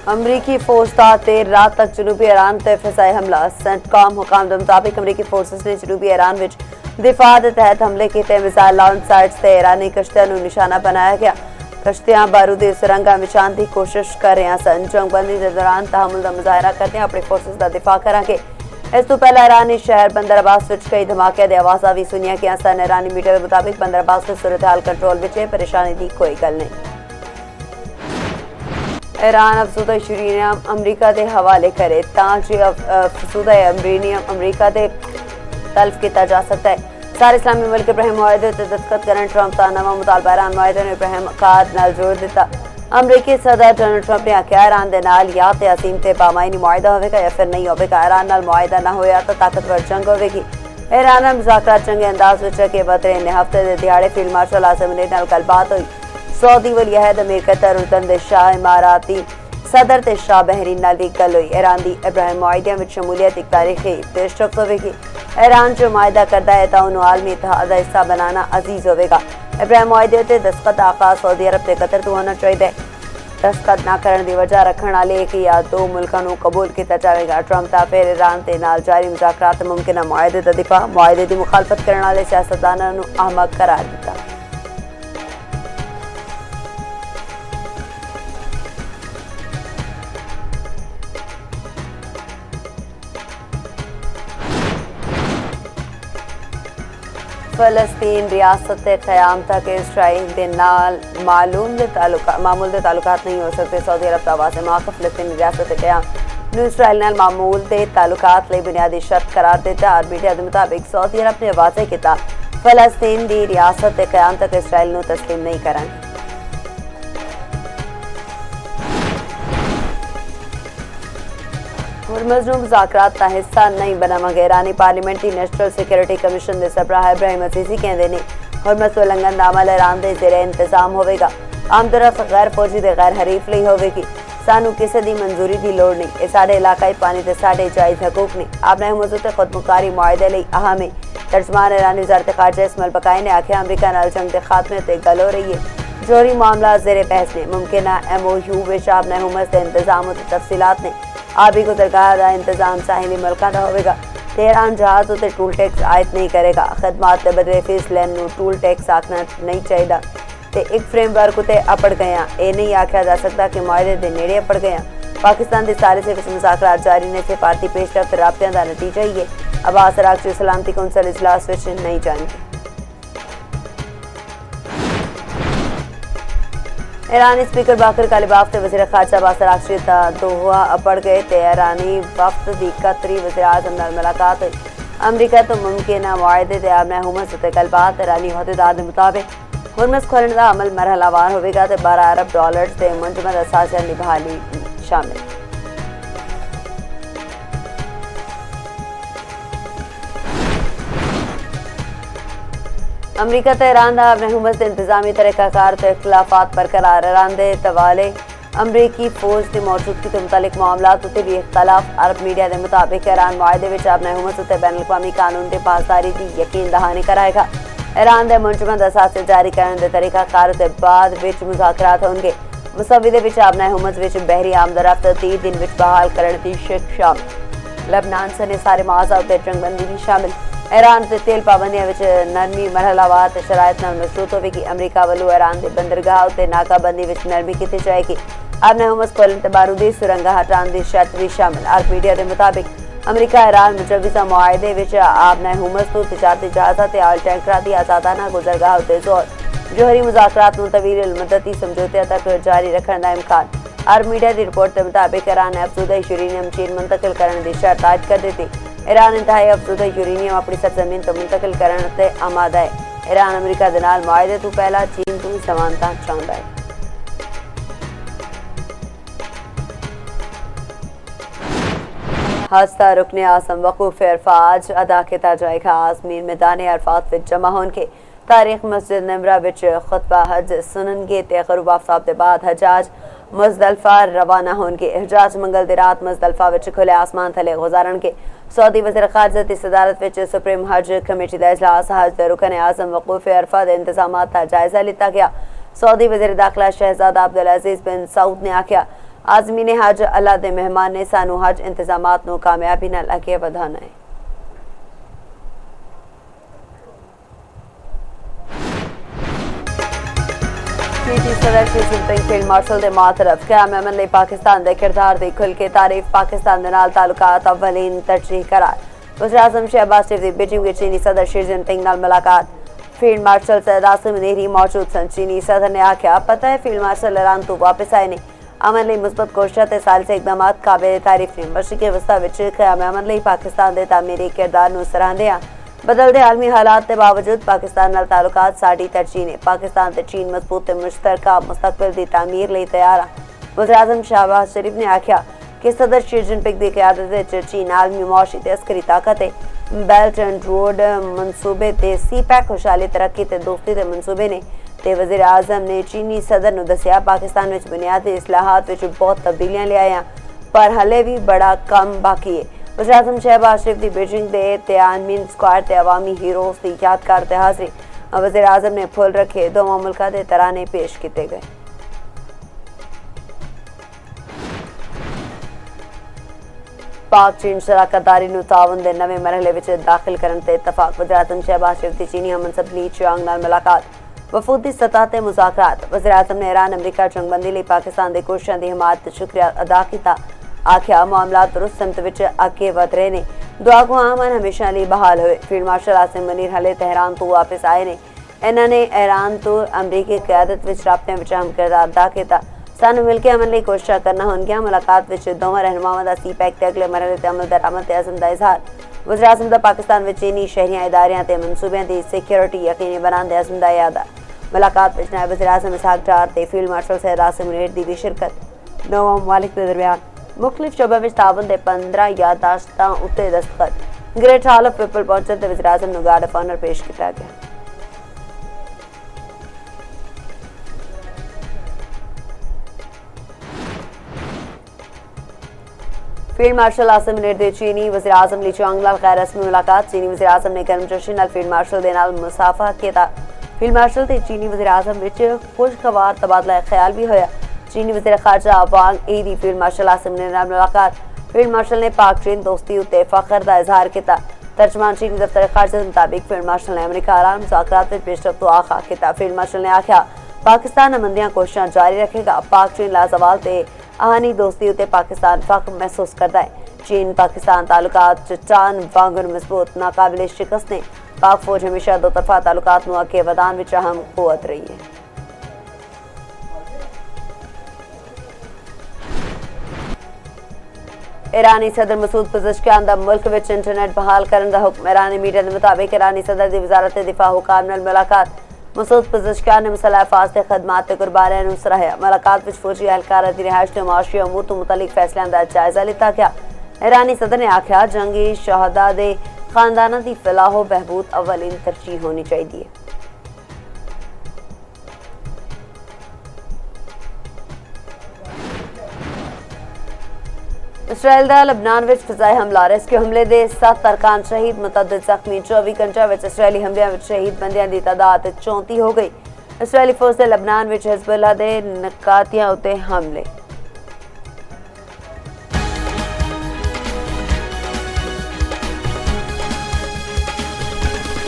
अमरीकी फौज का देर रात तक जनूबी ईरान ते फिजाई हमला। सेंटकॉम हुकाम के मुताबिक अमरीकी फोर्सेस ने जनूबी ईरान विच दिफा के तहत हमले किए। मिसाइल लॉन्च साइट्स से ईरानी कश्तियां नूं निशाना बनाया गया। कश्तियां बारूदी सुरंगां विछाण की कोशिश कर रही सन। जंगबंदी के दौरान तहमुल का मुजाहरा करते अपनी फोर्सेस का दिफा करांगे। इस तो पहले ईरानी शहर बंदर अब्बास विच कई धमाके दी आवाज़ां भी सुनिया गईयां सन। ईरानी मीडिया के मुताबिक बंदर अब्बास की सूरत हाल कंट्रोल विच है, परेशानी की कोई गल नहीं। ईरान अफसूदा यूरेनियम अमरीका के हवाले करे ताकि अफसूदा यूरेनियम अमरीका के तल्फ किया जा सकता है। सारे इस्लामी मुल्क इब्राहिम मुआहदे ते दस्तखत करन। ट्रंप का नवा मुतालबा ईरान मुआहदे ने इब्राहिम अकाद नाल जोड़ दिता। अमरीकी सदर डोनाल्ड ट्रंप ने आख्या ईरान दे नाल या ते असीम ते बामायनी मुआहदा होवेगा या फिर नहीं होवेगा। ईरान नाल मुआहदा ना होया तो ताकतवर जंग होवेगी। ईरान नाल मुज़ाकरात चंगे अंदाज विच के बदले इन हफ्ते दे दिहाड़े फील्ड मार्शल आसिम मुनीर नाल गलबात हुई। सऊदी वली अहद अमीर कतर उर्दन दे शाह इमाराती सदर ते शाह बहरीन नाल भी गल हुई। ईरान दी इब्राहिम मुआहदे में शमूलियत एक तारीखी पेशरफ्त होवेगी। ईरान जो मुआहदा करता है तो उन्होंने आलमी इत्तेहाद का हिस्सा बनाना अजीज होगा। इब्राहिम मुआहदे ते दस्तखत आगाज सऊदी अरब ते कतर तो होना चाहिए। दस्तखत ना करने की वजह रखने वाले एक या दो मुल्कों को कबूल किया जाएगा। ट्रंप का फिर ईरान के नाल जारी मुज़ाकरात मुमकिन मुआहदे का दिफा मुआहदे की मुखालफत करने वाले सियासतदानों को अहमक करार दिता। फलस्तीन रियासत के क़याम तक इसराइल के नाल मामूल के ताल्लुकात नहीं हो सकते। सऊदी अरब का वाज़ेह मौक़िफ़ फ़लस्तीनी रियासत के क़याम नूं इसराइल नाल मामूल के ताल्लुकात लई बुनियादी शर्त करार दिता। और मीडिया के मुताबिक सऊदी अरब ने वाज़ेह किया फलस्तीन की रियासत के क़याम तक इसराइल नूं तस्लीम नहीं करांगे। हुर्मुज़ नूं मुज़ाकरात का हिस्सा नहीं बनावांगे। ईरानी पार्लियामेंट्री नेशनल सिक्योरिटी कमीशन के सरबराह इब्राहिम अजीज़ी कहते हैं हुर्मुज़ उल्लंघन का अमल ईरान के ज़ेरे इंतजाम होगा। आमतौर पर गैर फौजी ते गैर हरीफ लई होगी। सानू किसी की मंजूरी की लोड़ नहीं। ये साढ़े इलाकाई पानी ते साढ़े जायज़ हकूक नहीं। आपने हुर्मुज़ ते खुदमुख्तारी मुआहदे लई अहम है। तर्जमान ईरानी वज़ारत ख़ारजा इस्माइल बकाई ने आख्या अमरीका नाल जंग के खात्मे ते गल हो रही है। जोहरी मामला ज़ेरे बहस ने मुमकिन MOU विच आपने हुर्मुज़ के इंतजाम ते तफसीलात ने आबी गुजरगाह का इंतजाम साहिली मुल्कों का होगा। ईरान जहाज उत्ते टूल टैक्स आयत नहीं करेगा। खदमात के बदले फीस लैन टूल टैक्स आखना नहीं चाहिए। तो एक फ्रेमवर्क उत्ते अपड़ गए। ये नहीं आख्या जा सकता कि मुआहदे के नेड़े अपड़ गए। पाकिस्तान के सारे से मुज़ाकरात जारी ने सिफारती पेशरफ्त राबतियां का नतीजा ही है। अब्बास अराग़ची सलामती कौंसल इजलास विच नहीं जाएंगे। ईरानी स्पीकर बाकर कालिबाफ ते वज़ीर ख़ारजा अब्बास अराग़ची दोहा अपड़ गए। तो ईरानी वफ्त की कतरी वज़ीर आज़म नाल मुलाकात हुई। अमरीका तो मुमकिन मुआहदे ते आपने हुर्मुज़ ते गलबात। ईरानी अहदेदार के मुताबिक हुर्मुज़ खोलने का अमल मरहलावार होगा। तो $12 अरब से मुंजमद असासिया निभाली शामिल। अमरीका तो ईरान का अपने हुर्मुज़ के इंतजामी तरीक़ाकार तो इख्तलाफात बरकरार। ईरान के तवाले अमरीकी फौज की मौजूदगी के मुतालिक मामलात उत्ते भी इख्तलाफ। अरब मीडिया के मुताबिक ईरान मुआहदे विच अपने हुर्मुज़ उत्ते बैन अवी कानून की पासदारी की यकीन दहानी कराएगा। ईरान के मुंजमद असासे जारी करने के तरीक़ाकार के बाद विच मुज़ाकरात होंगे। मुसविदे विच अपने हुर्मुज़ विच बहरी आमदरफ्त 30 दिन विच बहाल करने की शिक शामिल। लबनान सने सारे मुआजा उत्ते जंगबंदी भी शामिल। ईरान से तेल पाबंदियां विच नरमी मरहलावार ते शराइत नाल मशरूत होवेगी। अमरीका वालों ईरान के बंदरगाह उत्ते नाकाबंदी विच नरमी की जाएगी। अपने हुर्मुज़ खोलने ते बारूदी सुरंगां हटाने की शर्त भी शामिल। अरब मीडिया के मुताबिक अमरीका ईरान मुजवज़ा मुआहदे विच आपने हुर्मुज़ तो तिजारती जहाज़ां ते ऑयल टैंकरां दी आज़ादाना गुजरगाह उत्ते जोर। जोहरी मुज़ाकरात नूं तवील मुद्दती समझौते तक जारी रखने का इम्कान। अरब मीडिया की रिपोर्ट के मुताबिक ईरान ने अफसूदा यूरेनियम चीन मुंतकिल करने की शर्त आयद कर दी। ईरान इंतहाई अफसूदा यूरेनियम अपनी सरजमीन तो मुंतकिल करने ते आमादा है। ईरान अमरीका के नाल मुआहदे तो पहला चीन तो समानता चाहता है। हादसा रुकने आज़म वकूफ़ अरफात अदा किया जाएगा। आज़मीन मैदान अरफात विच जमा होने तारीख मस्जिद नमरा विच खुतबा हज सुननगे ते ग़रूब आफ्ताब के बाद हजाज मुज़दलिफ़ा रवाना होंगे। हजाज मंगल दी रात मुज़दलिफ़ा विच खुले आसमान थले गुजारन के सऊदी वज़ीर ख़ारजा की सदारत विच सुप्रीम हज कमेटी का इजलास हज दे रुकन आज़म वकूफ़ अरफा के इंतजामात का जायजा लिया गया। सऊदी वज़ीर दाखिला शहजादा अब्दुल अजीज़ बिन सऊद ने आख्या आज़मीन हज अल्लाह दे मेहमान ने सानू हज इंतजामात नू कामयाबी नाल अगे वधाना है। चीनी सदर शी जिनपिंग फील्ड मार्शल दे मातरफ क़याम अमन लई पाकिस्तान दे किरदार दी खुल के तारीफ, पाकिस्तान दे नाल ताल्लुकात अव्वलीन तरजीह करार। वज़ीर-ए-आज़म शहबाज शरीफ दी बीजिंग विच चीनी सदर शी जिनपिंग नाल मुलाकात। फील्ड मार्शल सैयद आसिम नेहरी मौजूद सन। चीनी सदर ने आख्या पता है फील्ड मार्शल ईरान तो वापस आए ने अमन लई मुस्बत कोशिशां ते सालसी इकदामात काबिल तारीफ ने। मशरिकी वस्ता विच क़याम अमन लई पाकिस्तान दे तामीरी किरदार नू सराहंदे आ। बदलते आलमी हालात के बावजूद पाकिस्तान नाल ताल्लुकात साडी तरजीह ने। पाकिस्तान ते चीन मजबूत ते मुश्तरका मुस्तकबिल दी तामीर लई तैयार आ। वज़ीर-ए-आज़म शहबाज शरीफ ने आख्या कि सदर शी जिनपिंग दी क़यादत विच चीन आलमी मुआशी ते अस्करी ताकत है। बेल्ट एंड रोड मनसूबे ते सी-पैक खुशहाली तरक्की ते दोस्ती दे मनसूबे ने ते वज़ीर-ए-आज़म ने चीनी सदर नू दस्सिया पाकिस्तान विच बुनियादी इस्लाहात विच बहुत तब्दीलियां ले आया पर हले भी बड़ा कम बाकी है। वज़ीर-ए-आज़म शहबाज शरीफ दी बीजिंग दे तयामीन स्क्वाड ते अवामी हीरोज़ दी यादगार ते हाज़री। वज़ीर-ए-आज़म ने फुल रखे दोवां मुल्कां दे तराने पेश किए गए। पाक चीन शराकतदारी नू ताउन दे नवे मरहले विच दाखिल करन ते इतफाक। वज़ीर-ए-आज़म शहबाज शरीफ दी चीनी हमसब ली चियांग नाल मुलाकात। वफूदी सतह ते मुज़ाकरात। वज़ीर-ए-आज़म ने ईरान अमरीका जंगबंदी लई पाकिस्तान दी कोशिशां दी हिमायत ते शुक्रिया अदा कीता। आख्या मामला दुरुस्त सिमत विच अगे वध रहे ने। दुआ को अमन हमेशा लिए बहाल होए। फील्ड मार्शल आसिम मुनीर हले तेहरान तो वापस आए ने। इन्होंने ईरान तो अमरीकी क़यादत विच राबते विच अहम किरदार अदा किया। सानू मिलकर अमन लई कोशिशां करना होणगियां। मुलाकात विच दोवां रहनुमावां दा सी-पैक ते अगले मरहले ते अमल दरामद ते अज़म दा इज़हार। वज़ीर-ए-आज़म दा पाकिस्तान विच चीनी शहरियां इदारियां ते मनसूबियां दी सिक्योरिटी यकीनी बनाने दे अज़म दा यादा। मुलाकात विच नायब वज़ीर-ए-आज़म इसहाक डार ते फील्ड मार्शल सैयद आसिम मुनीर दी भी शिरकत। दोवां ममालिक दे दरमियान मुख्तलिफ शोबे विच ताउन दे 15 याददाश्तां उत्ते दस्तखत। ग्रेट हॉल ऑफ पीपल पहुंचन ते वज़ीर-ए-आज़म नू गार्ड ऑफ ऑनर पेश किया गया। फील्ड मार्शल आसिम मुनीर दे चीनी वज़ीर-ए-आज़म ली चियांग नाल गैर रस्मी मुलाकात। चीनी वज़ीर-ए-आज़म ने गर्मजोशी नाल फील्ड मार्शल दे नाल मुसाफा किया। फील्ड मार्शल ते चीनी वज़ीर-ए-आज़म विच खुशगवार तबादला ख्याल भी होया। चीनी वज़ीर खारजा वांग ई दी फील्ड मार्शल आसिम मुनीर नाल मुलाकात। फील्ड मार्शल ने पाक चीन दोस्ती उत्ते फखर दा इजहार किया। तर्जमान चीनी दफ्तर खारजा के मुताबिक फील्ड मार्शल ने अमरीका ईरान मुज़ाकरात विच पेशरफ्त तो आखा किया। फील्ड मार्शल ने आख्या पाकिस्तान अमन दियां कोशिशां जारी रखेगा। पाक चीन लाजवाल ते आहनी दोस्ती उत्ते पाकिस्तान फख्र महसूस करता है। चीन पाकिस्तान ताल्लुकात चट्टान वांगुर मजबूत नाकाबिले शिकस्त ने। पाक फौज हमेशा दो तरफा ताल्लुकात नू अगे वधान विच अहम कुव्वत रही है। ईरानी सदर मसूद पज़ेशकियान दा मुल्क विच इंटरनेट बहाल करने दा हुक्म। ईरानी मीडिया के मुताबिक ईरानी सदर दी वज़ारत दिफा हुकाम नाल मुलाकात। मसूद पज़ेशकियान ने मसला अफाज ते खदमात ते कुर्बानियां नू सराहया। मुलाकात विच फौजी एहलकारां दी रिहाइश ते मुआशी अमूर तो मुतल्लिक फैसलियां दा जायजा लिता गया। ईरानी सदर ने आख्या जंगी शहदा दे खानदानां दी फलाहो बहबूद अव्वलीन तरजीह होनी चाहिए। इसराइल दा लबनान विच फिजाई हमला। रेस्क्यू हमले दे 7 अरकान शहीद, मुतअद्दिद जख्मी। 24 घंटे विच इसराइली हमलियां विच शहीद बंदियां दी तादाद 34 हो गई। इसराइली फौज दे लबनान विच हिज़बुल्लाह दे नकातियां उत्ते हमले।